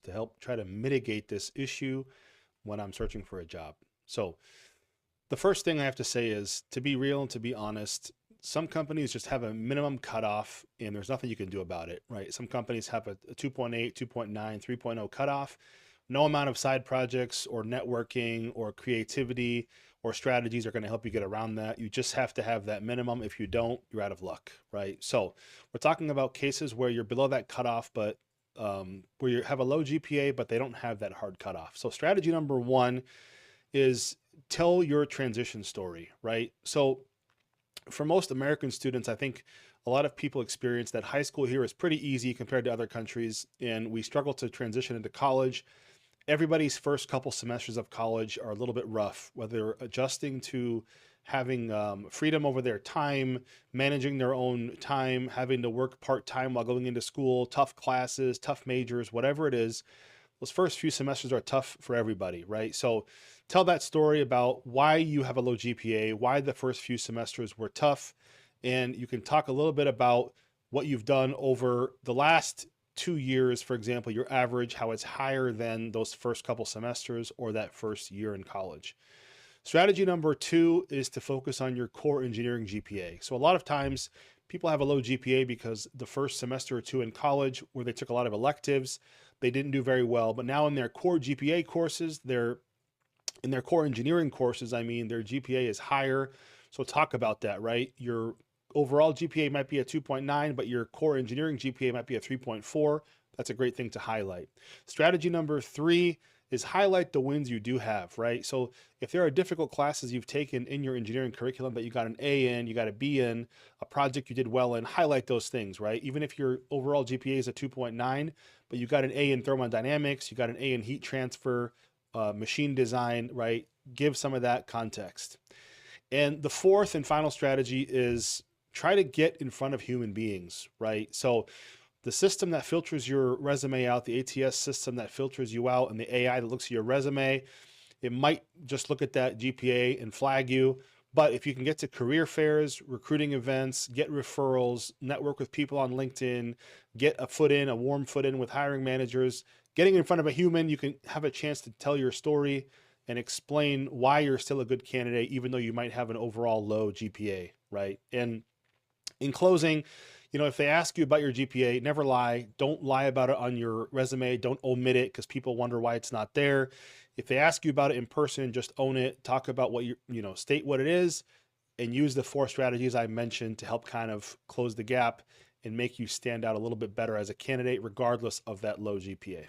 to help try to mitigate this issue when I'm searching for a job. So the first thing I have to say is, to be real and to be honest, some companies just have a minimum cutoff and there's nothing you can do about it, right? Some companies have a 2.8, 2.9, 3.0 cutoff. No amount of side projects or networking or creativity or strategies are going to help you get around that. You just have to have that minimum. If you don't, you're out of luck, right? So we're talking about cases where you're below that cutoff, but where you have a low GPA, but they don't have that hard cutoff. So strategy number one is tell your transition story, right? So for most American students, I think a lot of people experience that high school here is pretty easy compared to other countries, and we struggle to transition into college. Everybody's first couple semesters of college are a little bit rough, whether adjusting to having freedom over their time, managing their own time, having to work part-time while going into school, tough classes, tough majors, whatever it is. Those first few semesters are tough for everybody, right? So tell that story about why you have a low GPA, why the first few semesters were tough, and you can talk a little bit about what you've done over the last 2 years, for example, your average, how it's higher than those first couple semesters or that first year in college. Strategy number two is to focus on your core engineering GPA. So a lot of times people have a low GPA because the first semester or two in college where they took a lot of electives, they didn't do very well. But now in their core GPA courses, in their core engineering courses, I mean, their GPA is higher. So talk about that, right? Your overall GPA might be a 2.9, but your core engineering GPA might be a 3.4. That's a great thing to highlight. Strategy number three is highlight the wins you do have, right? So if there are difficult classes you've taken in your engineering curriculum that you got an A in, you got a B in, a project you did well in, highlight those things, right? Even if your overall GPA is a 2.9, but you got an A in thermodynamics, you got an A in heat transfer, machine design, right? Give some of that context. And the fourth and final strategy is try to get in front of human beings, right? So the system that filters your resume out, the ATS system that filters you out, and the AI that looks at your resume, it might just look at that GPA and flag you. But if you can get to career fairs, recruiting events, get referrals, network with people on LinkedIn, get a warm foot in with hiring managers, getting in front of a human, you can have a chance to tell your story and explain why you're still a good candidate, even though you might have an overall low GPA, right? And in closing, if they ask you about your GPA, never lie. Don't lie about it on your resume. Don't omit it because people wonder why it's not there. If they ask you about it in person, just own it. Talk about what state what it is and use the four strategies I mentioned to help kind of close the gap and make you stand out a little bit better as a candidate, regardless of that low GPA.